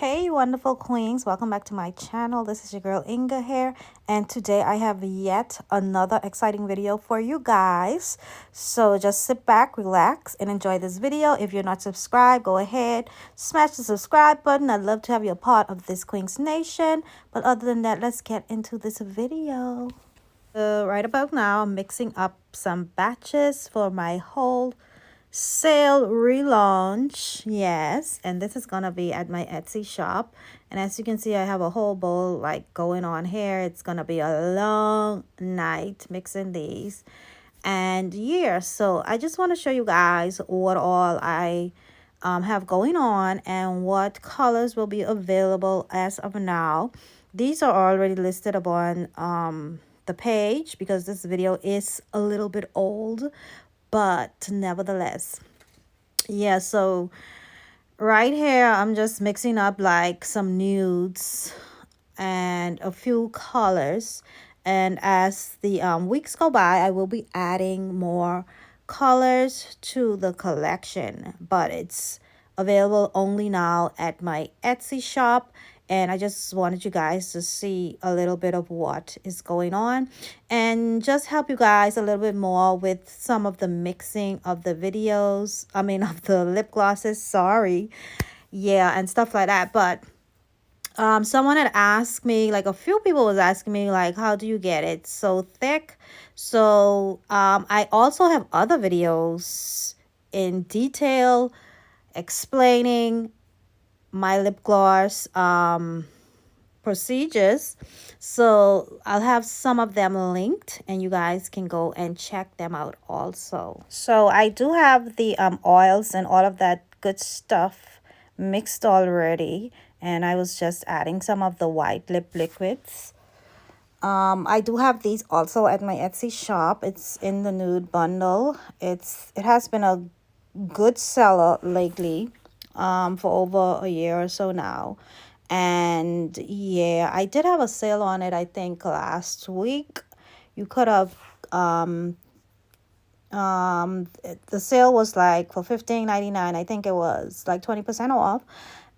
Hey wonderful queens, welcome back to my channel. This is your girl Inga here, and today I have yet another exciting video for you guys. So just sit back, relax, and enjoy this video. If you're not subscribed, go ahead, smash the subscribe button. I'd love to have you a part of this Queens Nation. But other than that, let's get into this video. Right about now, I'm mixing up some batches for my wholesale relaunch. Yes, and this is gonna be at my Etsy shop. And as you can see, I have a whole bowl like going on here. It's gonna be a long night mixing these. And yeah, so I just want to show you guys what all I have going on and what colors will be available as of now. These are already listed upon the page because this video is a little bit old, but nevertheless, yeah. So right here I'm just mixing up like some nudes and a few colors, and as the weeks go by I will be adding more colors to the collection, but it's available only now at my Etsy shop. And I just wanted you guys to see a little bit of what is going on and just help you guys a little bit more with some of the mixing of the videos, of the lip glosses, sorry, yeah, and stuff like that. But someone had asked me, like a few people was asking me, like, how do you get it so thick? So I also have other videos in detail explaining my lip gloss procedures, so I'll have some of them linked and you guys can go and check them out also. So I do have the oils and all of that good stuff mixed already, and I was just adding some of the white lip liquids. I do have these also at my Etsy shop. It's in the nude bundle. It has been a good seller lately, for over a year or so now. And yeah, I did have a sale on it, I think last week. You could have the sale was like for $15.99. I think it was like 20% off.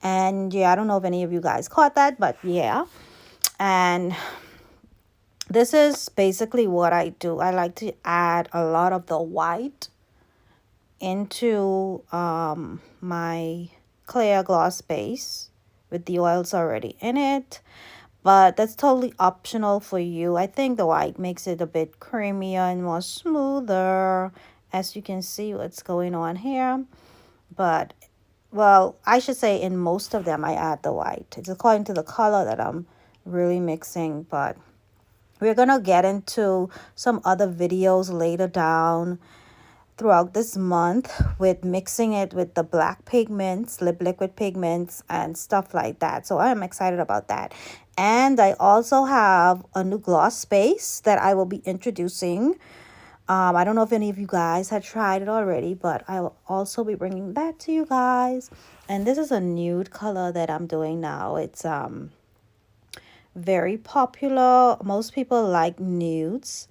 And yeah, I don't know if any of you guys caught that, but yeah. And this is basically what I do. I like to add a lot of the white into my clear gloss base with the oils already in it, but that's totally optional for you. I think the white makes it a bit creamier and more smoother, as you can see what's going on here. But well, I should say in most of them I add the white. It's according to the color that I'm really mixing, but we're gonna get into some other videos later down throughout this month with mixing it with the black pigments, lip liquid pigments, and stuff like that. So I'm excited about that. And I also have a new gloss base that I will be introducing. I don't know if any of you guys had tried it already, but I will also be bringing that to you guys. And this is a nude color that I'm doing now. It's very popular. Most people like nudes.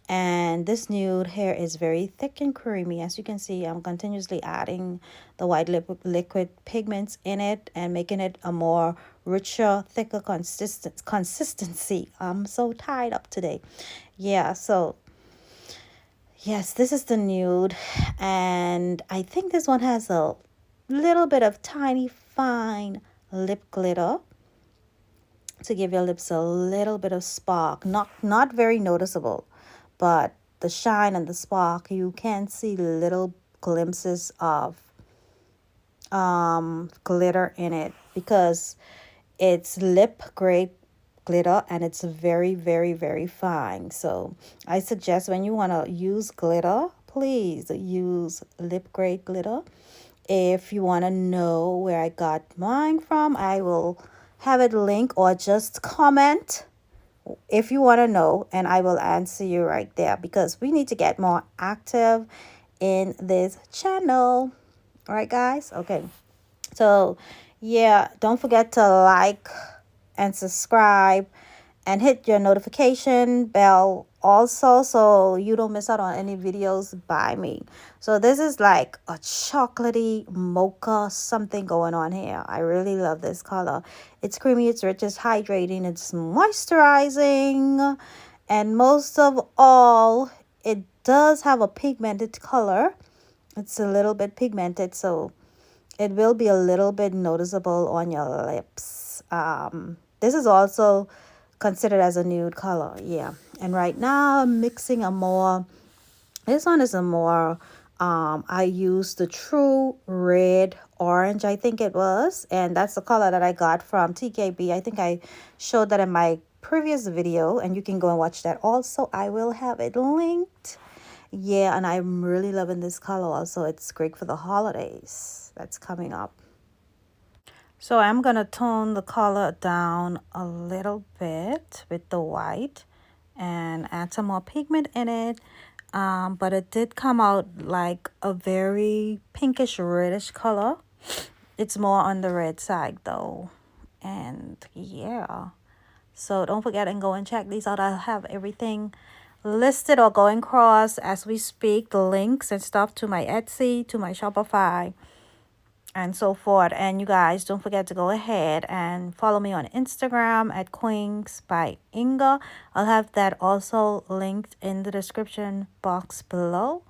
And this nude hair is very thick and creamy. As you can see, I'm continuously adding the white liquid pigments in it and making it a more richer, thicker consistency. I'm so tied up today. Yeah, so yes, this is the nude. And I think this one has a little bit of tiny fine lip glitter to give your lips a little bit of spark. Not very noticeable, but the shine and the spark, you can see little glimpses of glitter in it because it's lip grade glitter and it's very, very, very fine. So I suggest when you want to use glitter, please use lip grade glitter. If you want to know where I got mine from, I will have it linked, or just comment if you want to know and I will answer you right there, because we need to get more active in this channel. All right, guys? Okay. So, yeah, don't forget to like and subscribe and hit your notification bell also so you don't miss out on any videos by me. So this is like a chocolatey mocha something going on here. I really love this color. It's creamy, it's rich, it's hydrating, it's moisturizing, and most of all, it does have a pigmented color. It's a little bit pigmented, so it will be a little bit noticeable on your lips. This is also considered as a nude color, yeah. And right now I'm mixing a more, this one is a more, I used the true red orange, I think it was, and that's the color that I got from TKB. I think I showed that in my previous video, and you can go and watch that also. I will have it linked. Yeah, and I'm really loving this color also. It's great for the holidays that's coming up. So I'm going to tone the color down a little bit with the white and add some more pigment in it. But it did come out like a very pinkish reddish color. It's more on the red side though. And yeah. So don't forget and go and check these out. I'll have everything listed or going across as we speak. The links and stuff to my Etsy, to my Shopify, and so forth. And you guys don't forget to go ahead and follow me on Instagram at Queens by Inga. I'll have that also linked in the description box below.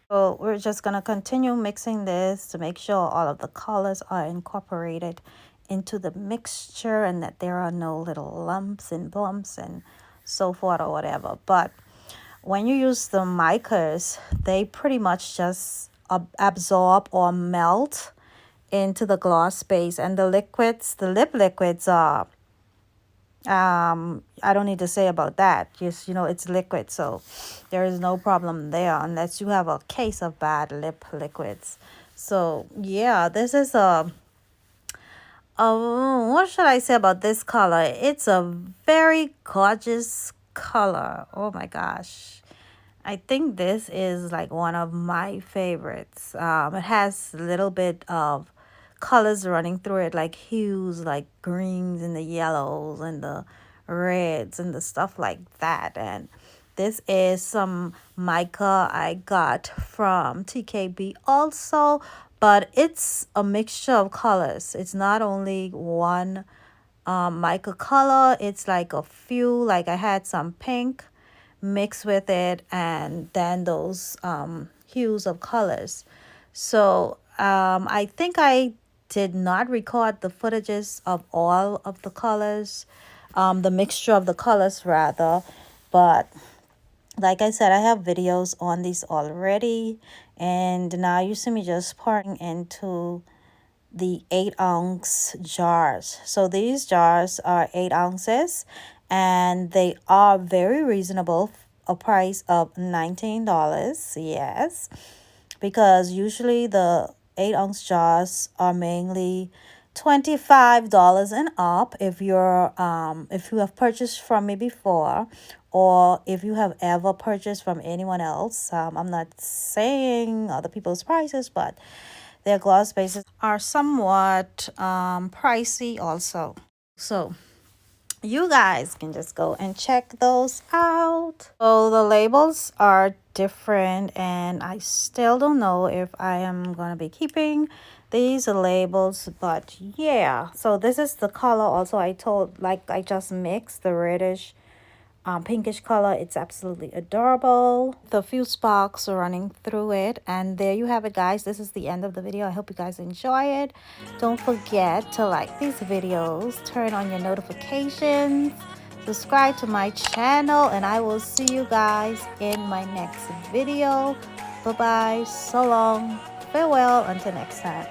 So we're just going to continue mixing this to make sure all of the colors are incorporated into the mixture and that there are no little lumps and bumps and so forth or whatever. But when you use the micas, they pretty much just absorb or melt into the gloss base, and the liquids, the lip liquids are I don't need to say about that. Just, it's liquid, so there is no problem there unless you have a case of bad lip liquids. So yeah, this is what should I say about this color? It's a very gorgeous color. Oh my gosh, I think this is like one of my favorites. It has a little bit of colors running through it, like hues, like greens and the yellows and the reds and the stuff like that. And this is some mica I got from TKB also, but it's a mixture of colors. It's not only one mica color. It's like a few, like I had some pink mixed with it, and then those hues of colors. So I think I did not record the footages of all of the colors, the mixture of the colors rather, but like I said, I have videos on these already, and now you see me just pouring into the 8-ounce jars. So these jars are 8 ounces, and they are very reasonable, a price of $19. Yes, because usually the 8-ounce jars are mainly $25 and up if you have purchased from me before, or if you have ever purchased from anyone else. I'm not saying other people's prices, but their gloss bases are somewhat pricey also. So you guys can just go and check those out. So the labels are different, and I still don't know if I am going to be keeping these labels, but yeah. So this is the color also I told, like I just mixed the reddish pinkish color. It's absolutely adorable. The few sparks are running through it, and there you have it, guys. This is the end of the video. I hope you guys enjoy it. Don't forget to like these videos, turn on your notifications, subscribe to my channel, and I will see you guys in my next video. Bye bye, so long, farewell, until next time.